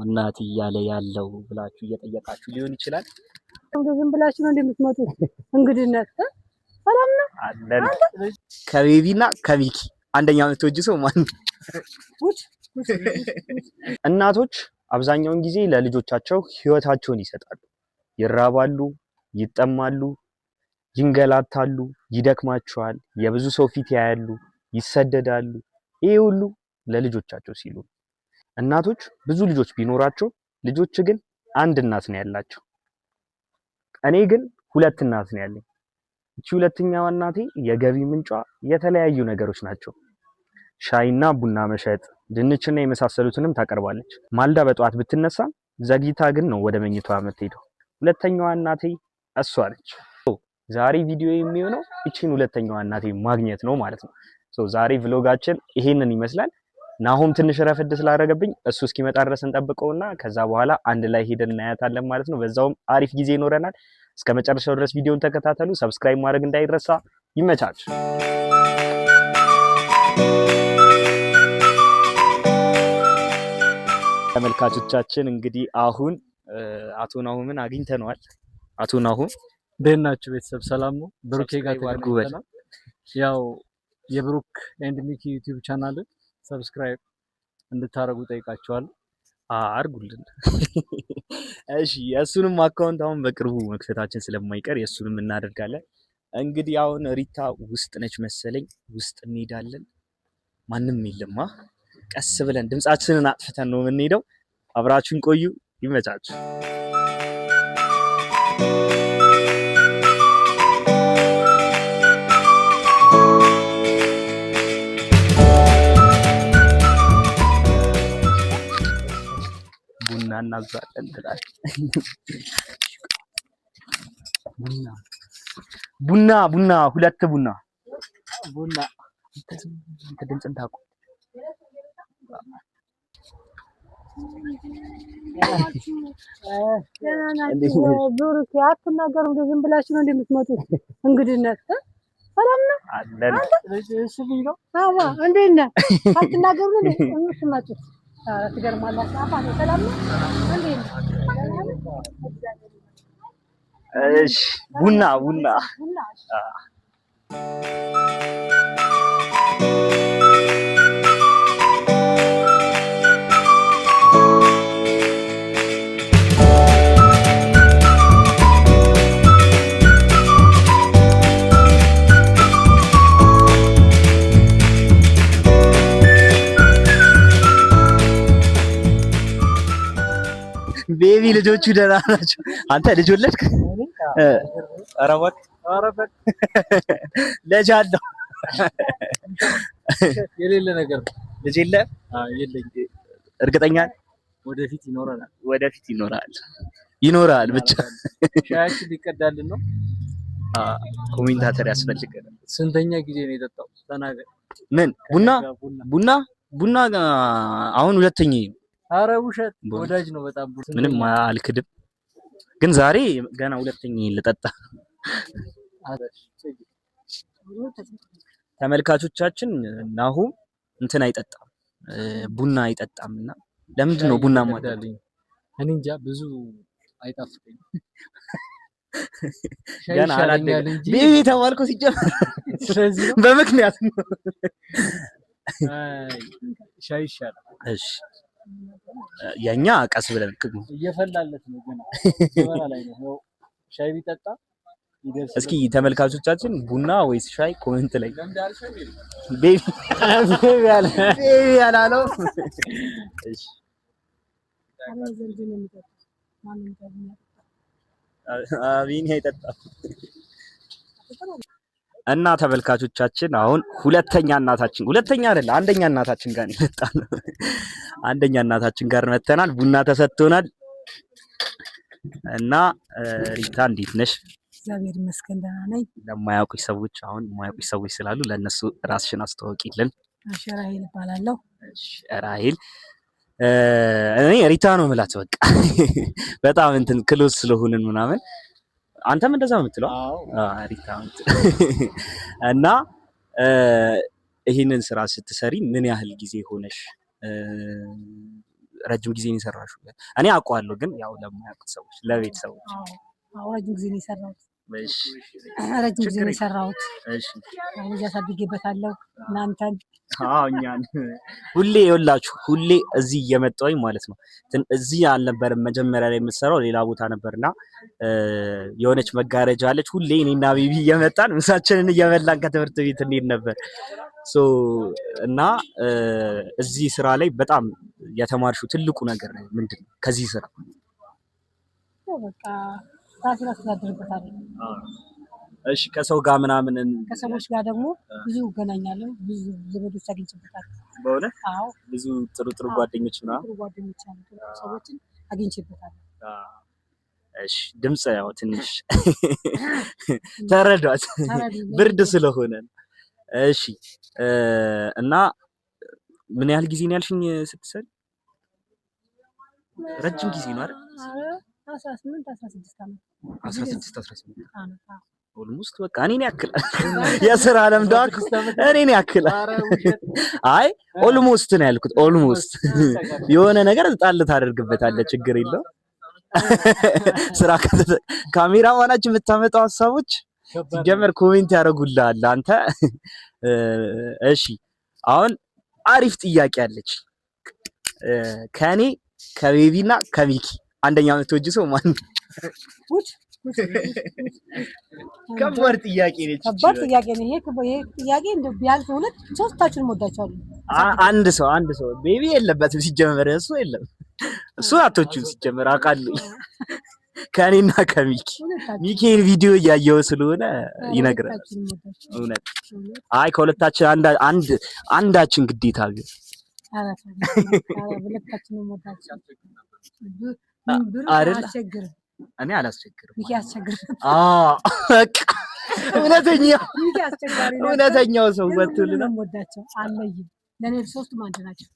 እናት እያለ ያለው ብላችሁ እየጠየቃችሁ ሊሆን ይችላል። ዝም ብላችሁ ነው እንደምትመጡት እንግዲነት ሰላም ነው አለን። ከቤቢና ከሚኪ አንደኛ የምትወጂ ሰው ማን ነው? እናቶች አብዛኛውን ጊዜ ለልጆቻቸው ህይወታቸውን ይሰጣሉ። ይራባሉ፣ ይጠማሉ፣ ይንገላታሉ፣ ይደክማቸዋል፣ የብዙ ሰው ፊት ያያሉ፣ ይሰደዳሉ። ይሄ ሁሉ ለልጆቻቸው ሲሉ። እናቶች ብዙ ልጆች ቢኖራቸው ልጆች ግን አንድ እናት ነው ያላቸው። እኔ ግን ሁለት እናት ነው ያለኝ። እቺ ሁለተኛዋ እናቴ የገቢ ምንጯ የተለያዩ ነገሮች ናቸው። ሻይና ቡና መሸጥ፣ ድንችና የመሳሰሉትንም ታቀርባለች። ማልዳ በጠዋት ብትነሳ ዘግይታ ግን ነው ወደ መኝቷ የምትሄደው። ሁለተኛዋ እናቴ እሷ ነች። ዛሬ ቪዲዮ የሚሆነው እቺን ሁለተኛዋ እናቴ ማግኘት ነው ማለት ነው። ዛሬ vlogጋችን ይሄንን ይመስላል። ናሆም ትንሽ ረፈድ ስላደረገብኝ እሱ እስኪመጣ ድረስ እንጠብቀውና ከዛ በኋላ አንድ ላይ ሄደን እናያታለን ማለት ነው። በዛውም አሪፍ ጊዜ ይኖረናል። እስከ መጨረሻው ድረስ ቪዲዮን ተከታተሉ። ሰብስክራይብ ማድረግ እንዳይረሳ። ይመቻችሁ። ተመልካቾቻችን እንግዲህ አሁን አቶ ናሆምን አግኝተነዋል። አቶ ናሆም ደህና ናችሁ? ቤተሰብ ሰላም ነው? ብሩኬ ጋር ተገናኝተናል። ያው የብሩክ ኤንድ ሚኪ ዩቲዩብ ቻናልን ሰብስክራይብ እንድታረጉ ጠይቃችኋለሁ። አርጉልን። እሺ የእሱንም አካውንት አሁን በቅርቡ መክፈታችን ስለማይቀር የእሱንም እናደርጋለን። እንግዲህ አሁን ሪታ ውስጥ ነች መሰለኝ። ውስጥ እንሄዳለን። ማንም የለማ። ቀስ ብለን ድምጻችንን አጥፍተን ነው የምንሄደው። አብራችሁን ቆዩ። ይመቻችሁ። ቡና እናዛለን ትላለች። ቡና ሁለት ቡና ድምጽን ታውቁ። ብሩክ አትናገሩ። ዝም ብላችሁ ነው እንደምትመጡት እንግዲነት ሰላም ነው አለን። እሺ ነው አባ እንዴት ነህ? አትናገሩ ነው የምትመጡት። ትገርማላችሁ። አባ ሰላም ነው እንዴት ነህ? እሺ ቡና ቤቢ ልጆቹ ደህና ናቸው። አንተ ልጅ ወለድክ? ኧረ እባክህ ልጅ አለው። የሌለ ነገር ልጅ የለም? የለኝ። እርግጠኛ ወደፊት ይኖራል ብቻ። ሻያችን ሊቀዳልን ነው። ኮሜንታተር ያስፈልገናል። ስንተኛ ጊዜ ነው የጠጣው? ተናገር። ምን ቡና አሁን ሁለተኛ ነው። ኧረ ውሸት። ወዳጅ ነው በጣም ምንም አልክድም፣ ግን ዛሬ ገና ሁለተኛ ልጠጣ። ተመልካቾቻችን ናሆም እንትን አይጠጣም፣ ቡና አይጠጣምና ለምንድን ነው ቡና ማዳልኝ? እኔ እንጃ ብዙ አይጣፍጠኝም። ገና አላደገ ቤቢ ተባልኩ ሲጀመር፣ ስለዚህ ነው በምክንያት ነው። ሻይ ይሻላል። እሺ የኛ ቀስ ብለን እየፈላለት ነው ገና ገበና ላይ ነው። ሻይ ቢጠጣ ይደርስ። እስኪ ተመልካቾቻችን ቡና ወይስ ሻይ ኮሜንት ላይ ቤቢ ያላለው። እሺ አቢን አይጠጣም። እና ተመልካቾቻችን አሁን ሁለተኛ አይደለ አንደኛ እናታችን ጋር ነው የመጣነው። አንደኛ እናታችን ጋር መተናል። ቡና ተሰጥቶናል። እና ሪታ እንዴት ነሽ? እግዚአብሔር ይመስገን ደህና ነኝ። ለማያውቁሽ ሰዎች አሁን የማያውቁሽ ሰዎች ስላሉ ለነሱ ራስሽን አስተዋውቂልን። ራሄል እባላለሁ። ራሄል እኔ ሪታ ነው የምላት። በቃ በጣም እንትን ክሎዝ ስለሆንን ምናምን አንተም እንደዛ ነው የምትለው? ሪታ እና ይህንን ስራ ስትሰሪ ምን ያህል ጊዜ ሆነሽ? ረጅም ጊዜ ነው የሰራሽው? እኔ አውቀዋለሁ ግን ያው ለማያውቁ ሰዎች ለቤተሰቦች። አዎ ረጅም ጊዜ ነው የሰራሁት። እሺ ረጅም ጊዜ ነው የሰራሁት። እሺ ልጅ አሳድጌበታለሁ። እናንተን እኛን ሁሌ ይኸውላችሁ ሁሌ እዚህ እየመጣሁኝ ማለት ነው። እዚህ አልነበረም መጀመሪያ ላይ የምትሰራው ሌላ ቦታ ነበርና የሆነች መጋረጃ አለች። ሁሌ እኔና ቤቢ እየመጣን ምሳችንን እየበላን ከትምህርት ቤት እንሄድ ነበር። እና እዚህ ስራ ላይ በጣም የተማርሽው ትልቁ ነገር ምንድን ነው? ከዚህ ስራ በቃ ራሴን አስተዳድርበታለሁ። እሺ ከሰው ጋር ምናምን ከሰዎች ጋር ደግሞ ብዙ እገናኛለሁ። ብዙ ዘመዶች አግኝቼበታለሁ። በእውነት? አዎ ብዙ ጥሩ ጓደኞች ምናምን ጥሩ ጓደኞች አሉ። ሰዎችን አግኝቼበታለሁ። እሺ ድምጽ ያው ትንሽ ተረዷት ብርድ ስለሆነ። እሺ እና ምን ያህል ጊዜ ነው ያልሽኝ ስትሰሪ? ረጅም ጊዜ ነው አይደል? 18 16 ዓመት 18 ዓመት ኦልሞስት በቃ እኔን ያክላል የስራ ልምዷ እኔን ያክላል። አይ ኦልሞስት ነው ያልኩት። ኦልሞስት የሆነ ነገር ጣል ታደርግበታለህ ችግር የለው። ስራ ካሜራ ማናችሁ የምታመጣው ሀሳቦች ሲጀመር ኮሜንት ያደርጉልሃል አንተ። እሺ አሁን አሪፍ ጥያቄ አለች። ከኔ ከቤቢና ከሚኪ አንደኛ የምትወጂ ሰው ማን ነው? ከባድ ጥያቄ ነች። ከባድ ጥያቄ ነው ይሄ ጥያቄ። እንደው ቢያልፍ ሁለት ሶስታችሁንም ወዳችኋለሁ። አንድ ሰው ቤቢ የለበትም ሲጀመር። እሱ የለም እሱ አቶቹም ሲጀመር አውቃለሁ። ከኔና ከሚኪ ሚኪን ቪዲዮ እያየው ስለሆነ ይነግራል። እውነት አይ ከሁለታችን አንዳችን ግዴታ ግን ሁለታችንም ወዳችሁ አያስቸግርም። እኔ አላስቸግርም። ሚኪ ያስቸግራል። በቃ እውነተኛው ሰው ወጥቶልና ወዳቸው አለይም። ለኔ ሶስቱም አንድ ናቸው።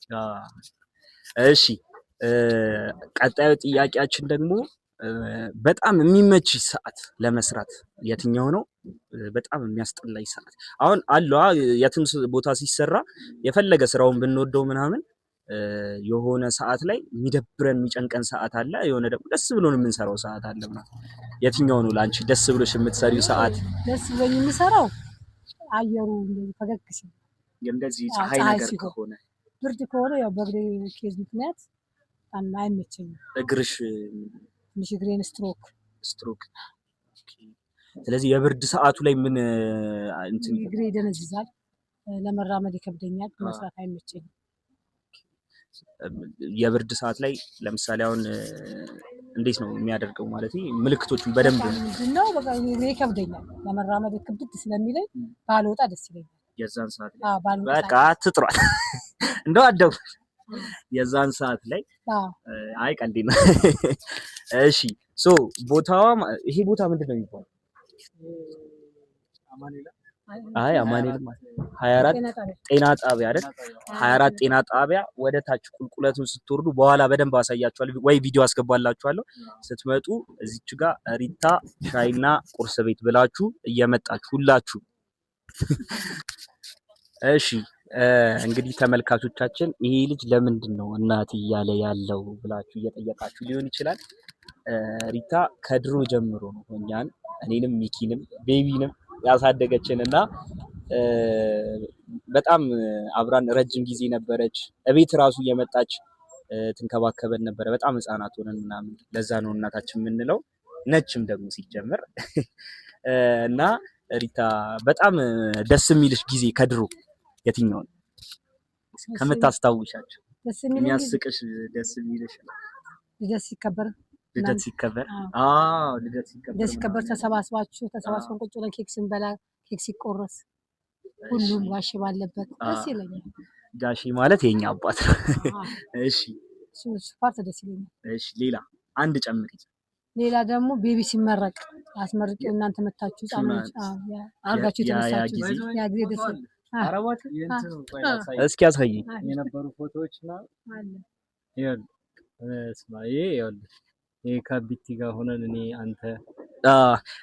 እሺ ቀጣዩ ጥያቄያችን ደግሞ በጣም የሚመች ሰዓት ለመስራት የትኛው ነው? በጣም የሚያስጠላኝ ሰዓት አሁን አለዋ። የትም ቦታ ሲሰራ የፈለገ ስራውን ብንወደው ምናምን የሆነ ሰዓት ላይ የሚደብረን የሚጨንቀን ሰዓት አለ። የሆነ ደግሞ ደስ ብሎን የምንሰራው ሰዓት አለ። የትኛው ነው ላንቺ ደስ ብሎሽ የምትሰሪው ሰዓት? ደስ ብሎኝ የምሰራው አየሩ እንደዚህ ፈገግ ሲል፣ እንደዚህ ፀሐይ ነገር ከሆነ። ብርድ ከሆነ ያው በእግሬ ኬዝ ምክንያት አይመቸኝም። እግርሽ ትንሽ እግሬን ስትሮክ። ስለዚህ የብርድ ሰዓቱ ላይ ምን እንትን እግሬ ይደነዝዛል፣ ለመራመድ ይከብደኛል፣ መስራት አይመቸኝም። የብርድ ሰዓት ላይ ለምሳሌ አሁን እንዴት ነው የሚያደርገው? ማለት ምልክቶቹን በደንብ ነው። በቃ ይከብደኛል፣ ለመራመድ ክብድት ስለሚለኝ ባልወጣ ደስ ይለኛል። የዛን ሰዓት ላይ በቃ አትጥሯል እንደው አደው የዛን ሰዓት ላይ አይ ቀልዴ ነው። እሺ ቦታዋ ይሄ ቦታ ምንድን ነው የሚባለው? አይ አማኑኤል 24 ጤና ጣቢያ አይደል? 24 ጤና ጣቢያ ወደ ታች ቁልቁለቱን ስትወርዱ በኋላ በደንብ አሳያችኋለሁ ወይ ቪዲዮ አስገባላችኋለሁ። ስትመጡ እዚች ጋር ሪታ ሻይና ቁርስ ቤት ብላችሁ እየመጣችሁ ሁላችሁ። እሺ እንግዲህ ተመልካቾቻችን ይሄ ልጅ ለምንድን ነው እናት እያለ ያለው ብላችሁ እየጠየቃችሁ ሊሆን ይችላል። ሪታ ከድሮ ጀምሮ ነው እኛን እኔንም ሚኪንም ቤቢንም ያሳደገችን እና በጣም አብራን ረጅም ጊዜ ነበረች። እቤት ራሱ እየመጣች ትንከባከበን ነበረ። በጣም ህፃናት ሆነን ምናምን ለዛ ነው እናታችን የምንለው። ነችም ደግሞ ሲጀመር እና ሪታ በጣም ደስ የሚልሽ ጊዜ ከድሮ የትኛው ነው ከምታስታውሻቸው? የሚያስቅሽ ደስ የሚልሽ? ልደት ሲከበር ልደት ሲከበር ተሰባስበን ቁጭ ብለን ኬክ ስንበላ፣ ኬክ ሲቆረስ ሁሉም ጋሼ ባለበት ደስ ይለኛል። ጋሼ ማለት የኛ አባት ነው። እሺ እሱ ፓርት ደስ ይለኛል። እሺ ሌላ አንድ ጨምሪ። ሌላ ደግሞ ቤቢ ሲመረቅ አስመርቄ እናንተ መታችሁ ጻኖች አርጋችሁ ተነሳችሁ ያ ጊዜ ደስ ይላል። እስኪ አሳይኝ የነበሩ ፎቶዎችና ይሄ ከቢቲ ጋር ሆነን እኔ አንተ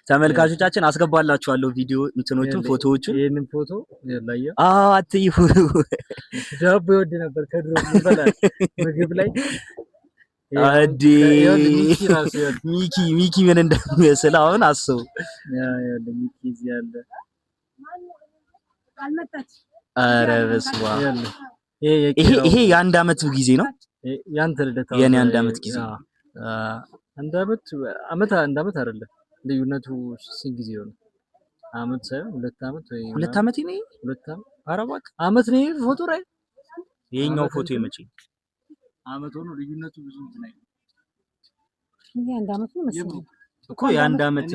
ተመልካቾቻችን አስገባላችኋለሁ ቪዲዮ እንትኖቹን ፎቶዎቹን። ይሄንን ፎቶ ያላየ አትይ ዳቦ ይወድ ነበር ከድሮ ይበላል ምግብ ላይ አዲ ሚኪ ምን እንደሚመስል አሁን አስቡ። ያለ ሚኪ እዚህ ያለ ኧረ በስመ አብ። ይሄ የአንድ አመት ጊዜ ነው። ያንተ ልደታ የኔ አንድ አመት ጊዜ አንድ አመት አይደለም ልዩነቱ ስንት ጊዜ ነው? አመት ሳይሆን 2 አመት ወይ 2 አመት ነው። 2 አመት ኧረ እባክህ አመት ነው ፎቶ ላይ ይሄኛው ፎቶ የመቼ አመት ሆኖ ልዩነቱ ብዙ እንትን አይደለም። ይሄ አንድ አመት ነው መሰለኝ እኮ የአንድ አመት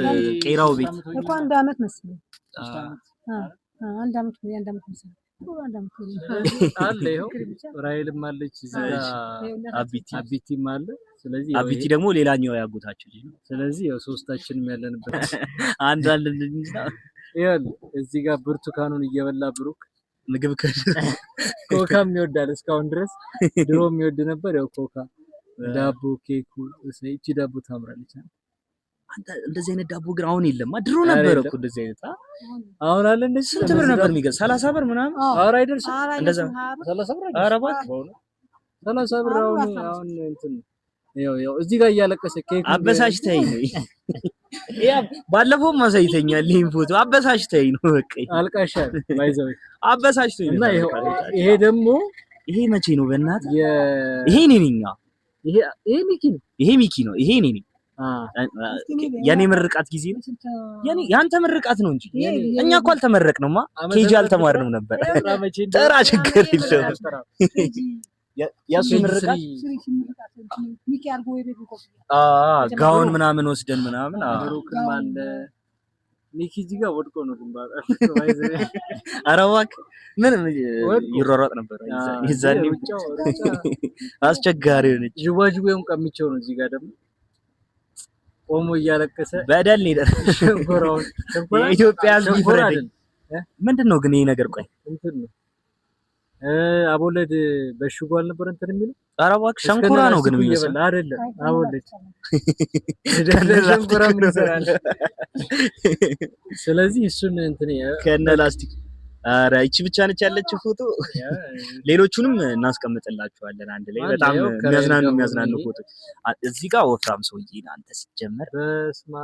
ቄራው ቤት እኮ አንድ አመት መሰለኝ። አንድ አመት መሰለኝ አለ። ይኸው ራይልም አለች እዚህ ጋር አቢቲም አለ። ስለዚህ አቢቲ ደግሞ ሌላኛው ያጎታችሁ ልጅ ነው። ስለዚህ ያው ሶስታችንም ያለንበት አንድ አለልኝ ነው። ይኸውልህ እዚህ ጋር ብርቱካኑን እየበላ ብሩክ ምግብ ኮካም ይወዳል እስካሁን ድረስ። ድሮ የሚወድ ነበር። ያው ኮካ ዳቦ ኬኩ እቺ ዳቦ ታምራለች። አንተ እንደዚህ አይነት ዳቦ ግን አሁን የለም። ድሮ ነበር እኮ እንደዚህ አይነት አሁን አለ። እንደዚህ ስንት ብር ነበር የሚገዛ? 30 ብር ምናምን። ኧረ አይደርስም እንደዛ 30 ብር። ኧረ እባክህ 30 ብር አሁን እንትን ያው እዚህ ጋር እያለቀሰ ኬክ አበሳጭተኸኝ ነው። ያ ባለፈው ማሳይተኛል። ይሄን ፎቶ አበሳጭተኸኝ ነው። በቃ አልቃሻ ባይዘው አበሳጭተኸኝ እና ይሄ ደግሞ ይሄ መቼ ነው በእናትህ? ይሄ እኔ ነኝ። ይሄ ሚኪ ነው። ይሄ እኔ ነኝ። የኔ ምርቃት ጊዜ ነው። ያንተ ምርቃት ነው እንጂ እኛ እኮ አልተመረቅንማ። ኬጂ አልተማርንም ነበር። ጥራ ችግር የለውም። ያሱ ምርቃት ጋውን ምናምን ወስደን ምናምን ብሩክም አለ። ሚኪ እዚህ ጋር ወድቆ ነው ግንባር። ኧረ እባክህ ምን ይሯሯጥ ነበር የዛኔ። አስቸጋሪ ሆነች። ጅዋጅዌውን ቀምቼው ነው። እዚህ ጋር ደግሞ ቆሞ እያለቀሰ በደል ነው ሸንኮራውን። የኢትዮጵያ ሕዝብ ይፍረደኝ። ምንድነው ግን ይሄ ነገር? ቆይ እንትን ነው አቦለድ በሽጉ አልነበረ እንትን የሚለው? ኧረ እባክህ ሸንኮራ ነው ግን የሚመስለው አይደለም። አቦለድ ሸንኮራ ምን ይሰራል? ስለዚህ እሱን እንትን ከነ ላስቲክ። ኧረ ይቺ ብቻ ነች ያለችው ፎቶ። ሌሎቹንም እናስቀምጥላችኋለን አንድ ላይ። በጣም የሚያዝናኑ ፎቶ። እዚህ ጋር ወፍራም ሰውዬ አንተ ሲጀመር በስማ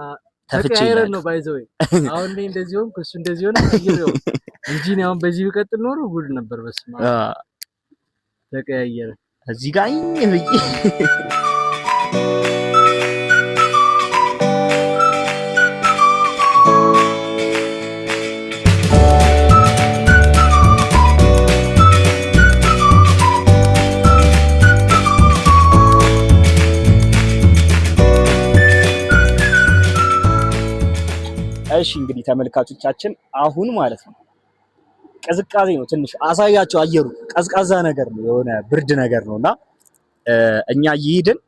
ተቀያየረን ነው ባይዘው። አሁን ላይ እንደዚህ ሆንኩ እሱ እንደዚህ ሆነ ይይረው እንጂ ነው። አሁን በዚህ ቢቀጥል ኖሮ ጉድ ነበር። በስማ ተቀያየረ እዚህ ጋር ይሄ እሺ እንግዲህ ተመልካቾቻችን አሁን ማለት ነው ቅዝቃዜ ነው። ትንሽ አሳያቸው። አየሩ ቀዝቃዛ ነገር ነው፣ የሆነ ብርድ ነገር ነውና እኛ ይሄድን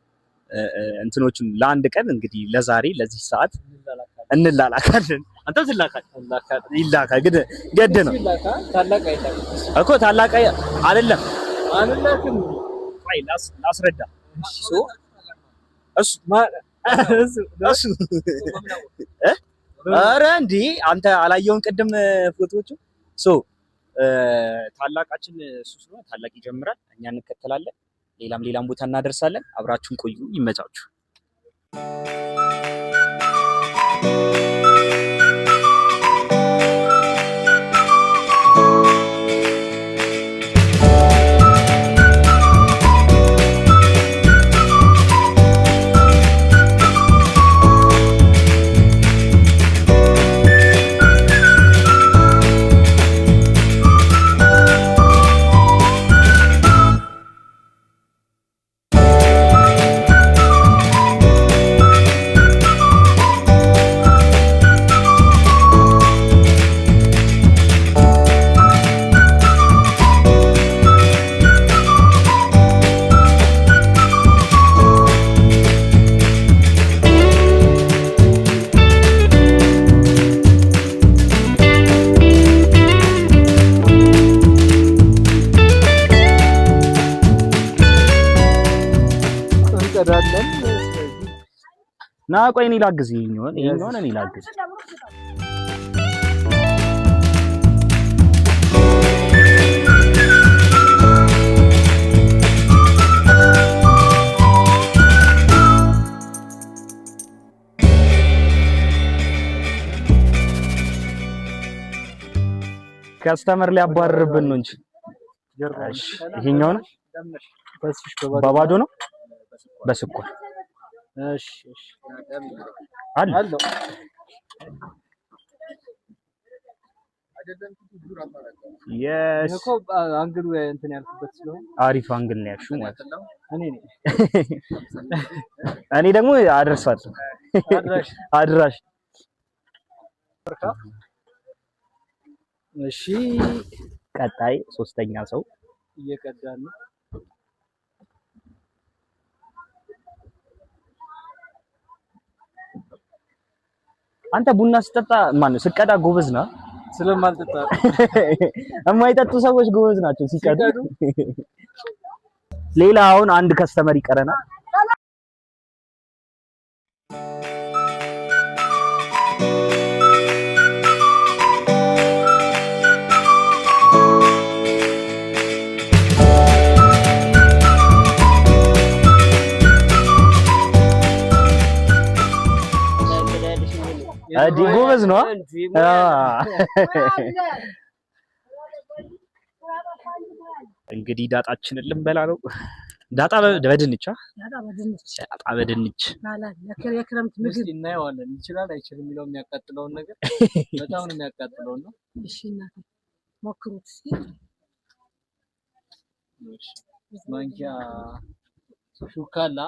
እንትኖቹን ለአንድ ቀን እንግዲህ ለዛሬ ለዚህ ሰዓት እንላላካለን። አንተ ይላካል ግን ገድ ነው እኮ ታላቅ አይደለም። ቆይ ላስረዳ። እሱ ኧረ እንዴ አንተ አላየውን ቅድም ፎቶዎቹ ታላቃችን እሱ ስለሆነ ታላቅ ይጀምራል፣ እኛ እንከተላለን። ሌላም ቦታ እናደርሳለን። አብራችሁን ቆዩ። ይመቻችሁ። ና ቆይ እኔ ላግዝ። ይሄኛውን እኔ ላግዝ። ከስተመር ሊያባርርብን ነው እንጂ። እሺ ይሄኛው ነው በባዶ ነው በስኳር። እሺ እሺ አለው የስ እኮ አንግሉ እንትን ያልኩበት ስለሆነ አሪፍ አንግል ነው ያልሽው ማለት ነው። እኔ ደግሞ አድራሻለሁ አድራሽ። እሺ ቀጣይ ሶስተኛ ሰው እየቀዳን ነው። አንተ ቡና ስጠጣ ማነው ስቀዳ ጎበዝ ነህ? ስለማልጠጣ የማይጠጡ ሰዎች ጎበዝ ናቸው ሲቀዱ። ሌላ አሁን አንድ ከስተመር ይቀረናል። ጎበዝ ነው። እንግዲህ ዳጣችንን ልንበላ ነው። ዳጣ በድንች ዳጣ በድንች የክረምት ምግብ እናየዋለን። ይችላል አይችልም የሚለው የሚያቃጥለውን ነገር በጣም ነው የሚያቃጥለው ነው። እሺ እናቴ ሞክሩት እስኪ። ማንኪያ ሹካላ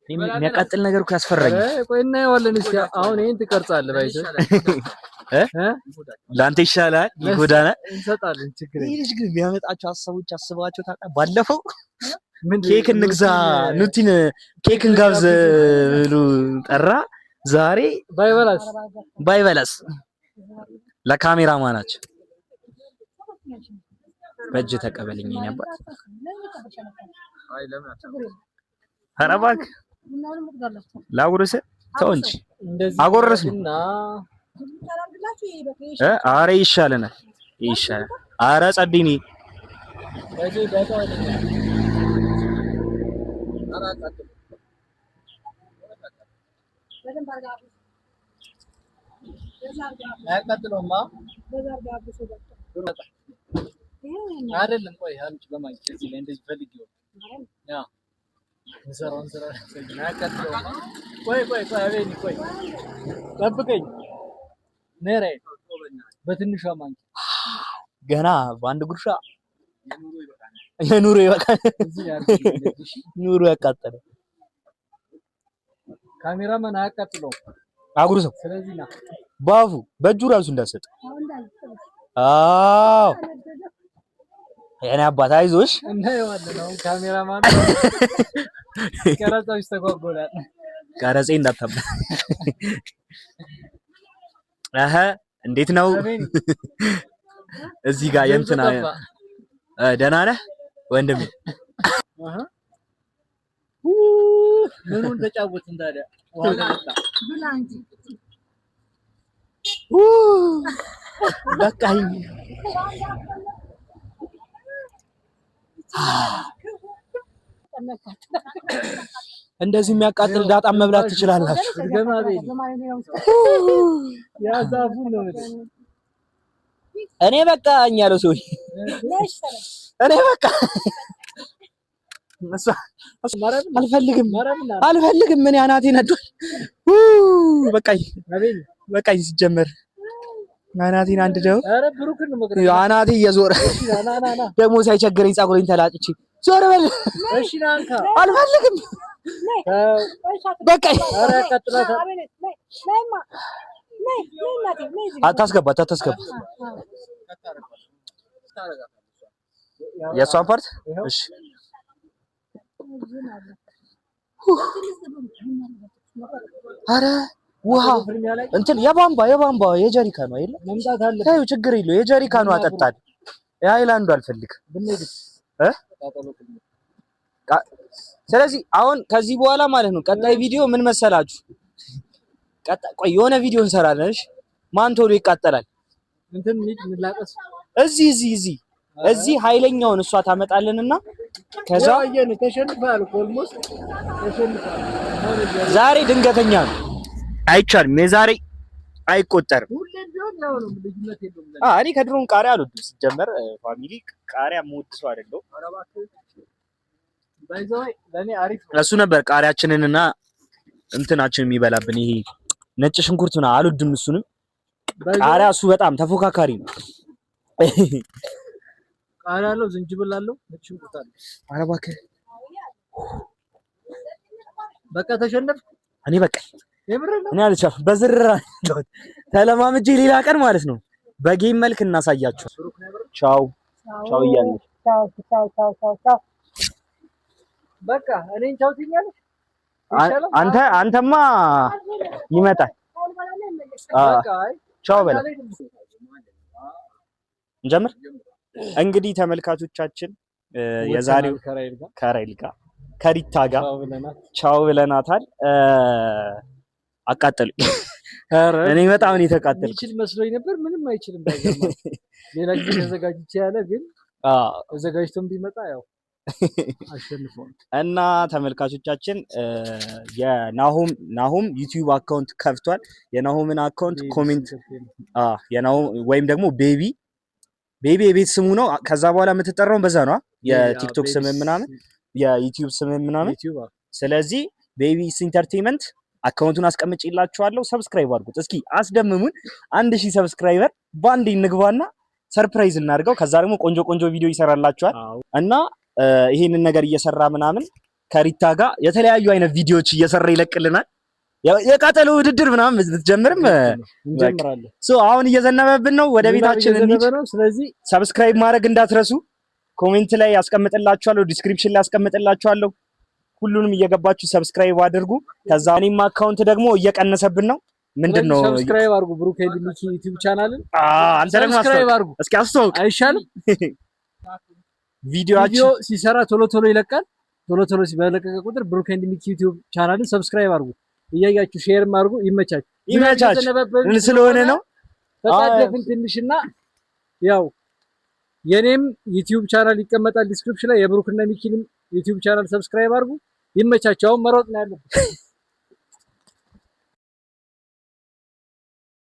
የሚያቃጥል ነገር እኮ ያስፈራኛል። ቆይ እናየዋለን እስኪ። አሁን ይሄን ትቀርጻለህ ባይዘ ላንተ ይሻላል ይጎዳናል እንሰጣለን። ችግር ይሄ ልጅ ግን የሚያመጣቸው ሀሳቦች አስባቸው ታውቃለህ። ባለፈው ኬክ እንግዛ ኑቲን ኬክ እንጋብዝ ብሎ ጠራ። ዛሬ ባይበላስ ለካሜራማናችን በእጅ ተቀበልኝ የኔ አባት። ኧረ እባክህ ላጉርስህ ተው እንጂ አጎረስን። ኧረ ይሻለናል ይሻላል። ኧረ ጸድኒ አይደለም። ቆይ አንቺ በማንቺ እዚህ ላይ እንደዚህ ፈልጊው ያ እንሰራውን ስራ ናቀጥለው። ቆይ አቤኒ ቆይ ጠብቀኝ። ነሬ በትንሿ ማንኪ ገና በአንድ ጉርሻ የኑሮ ይበቃል። ኑሮ ያቃጠለ ካሜራማን አያቃጥለው አጉርሰው። ስለዚህ ና ባፉ በእጁ ራሱ እንዳሰጥ። አዎ የኔ አባት አይዞሽ። እናየዋለን። አሁን ካሜራማን ቀረጻው ይስተጓጎላል። ቀረጼ እንዳታባ እንዴት ነው እዚህ ጋር የእንትና ደህና ነህ ወንድሜ? ምኑን ተጫወትን ታዲያ? ዋጋ መጣ በቃኝ። እንደዚህ የሚያቃጥል ዳጣም መብላት ትችላላችሁ። እኔ በቃ ያለው ሰው እኔ በቃ አልፈልግም። ምን አናቴ ነዷል። በቃኝ ሲጀመር አናቴን አንድ ደው አናቴ እየዞረ ደግሞ ሳይቸግረኝ ፀጉሬን ተላጭቼ ዞር በል። አልፈልግም በቃኝ። አታስገባት የእሷን ፓርት እሺ። ኧረ ውሃ እንትን የቧንቧ የጀሪካ ነው አይደል? ታዩ ችግር የለው። የጀሪካ ነው አጠጣል። የሃይላንዱ አልፈልግም። ስለዚህ አሁን ከዚህ በኋላ ማለት ነው ቀጣይ ቪዲዮ ምን መሰላችሁ? ቆይ የሆነ ቪዲዮ እንሰራለን። እሺ ማን ቶሎ ይቃጠላል? እንትን እንላቀስ እዚህ ኃይለኛውን እሷ ታመጣልንና ከዛ ተሸንፋል። ኦልሞስት ተሸንፋል። ዛሬ ድንገተኛ ነው፣ አይቻልም። የዛሬ አይቆጠርም። ሁሌም ቢሆን ያው ነው፣ ልዩነት የለውም። እኔ ከድሮም ቃሪያ አልወድም ሲጀመር። ፋሚሊ ቃሪያ የምወድ ሰው አይደለሁም። ለኔ አሪፍ እሱ ነበር ቃሪያችንንና እንትናችን የሚበላብን። ይሄ ነጭ ሽንኩርት ምናምን አልወድም። እሱንም ቃሪያ እሱ በጣም ተፎካካሪ ነው። ቃሪያ አለው፣ ዝንጅብል አለው፣ ነጭ ሽንኩርት አለው። ኧረ እባክህ በቃ ተሸነፍኩ እኔ። በቃ እኔ አልቻልኩም። በዝራ ተለማምጄ ሌላ ቀን ማለት ነው በጌም መልክ እናሳያችሁ። ቻው ቻው እያልን ቻው። በቃ እኔን ቻው ትኛለሽ። አንተማ ይመጣል። ቻው በላ እንጀምር። እንግዲህ ተመልካቾቻችን የዛሬው ከራይል ጋር ከሪታ ጋር ቻው ብለናታል። አቃጠሉኝ። እኔ በጣም ነው የተቃጠልኩት። ይችል መስሎኝ ነበር። ምንም አይችልም። ሌላ ጊዜ ተዘጋጅቼ ያለ ግን ተዘጋጅቶም ቢመጣ ያው አሸንፈው እና ተመልካቾቻችን የናሆም ዩቲዩብ አካውንት ከፍቷል። የናሆምን አካውንት ኮሜንት የናሆም ወይም ደግሞ ቤቢ የቤት ስሙ ነው። ከዛ በኋላ የምትጠራው በዛ ነው፣ የቲክቶክ ስም ምናምን የዩቲዩብ ስም ምናምን። ስለዚህ ቤቢስ ኢንተርቴይንመንት አካውንቱን አስቀምጬላችኋለሁ። ሰብስክራይብ አድርጉት። እስኪ አስደምሙን። 1000 ሰብስክራይበር ባንዴ እንግባና ሰርፕራይዝ እናድርገው። ከዛ ደግሞ ቆንጆ ቪዲዮ ይሰራላችኋል እና ይሄንን ነገር እየሰራ ምናምን ከሪታ ጋር የተለያዩ አይነት ቪዲዮዎች እየሰራ ይለቅልናል። የቃጠሎ ውድድር ምናምን ብትጀምርም እንጀምራለን። አሁን እየዘነበብን ነው፣ ወደ ቤታችን እንሂድ። ስለዚህ ሰብስክራይብ ማድረግ እንዳትረሱ። ኮሜንት ላይ ያስቀምጥላችኋለሁ፣ ዲስክሪፕሽን ላይ ያስቀምጥላችኋለሁ። ሁሉንም እየገባችሁ ሰብስክራይብ አድርጉ። ከዛ እኔም አካውንት ደግሞ እየቀነሰብን ነው። ምንድነው? ሰብስክራይብ አድርጉ ብሩክ ኤንድ ሚኪ ዩቲዩብ ቻናልን። አንተ ደግሞ ሰብስክራይብ አድርጉ። እስኪ አስተዋውቅ አይሻልም? ቪዲዮ ሲሰራ ቶሎ ይለቃል። ቶሎ ሲበለቀቀ ቁጥር ብሩክ ኤንድ ሚኪ ዩቲዩብ ቻናልን ሰብስክራይብ አድርጉ። እያያችሁ ሼርም አድርጉ። ይመቻችሁ ስለሆነ ነው። ተጣደፍን ትንሽና ያው የኔም ዩቲዩብ ቻናል ይቀመጣል ዲስክሪፕሽን ላይ። የብሩክና ሚኪንም ዩቲዩብ ቻናል ሰብስክራይብ አድርጉ። ይመቻችሁ። አሁን መሮጥ ነው ያለው።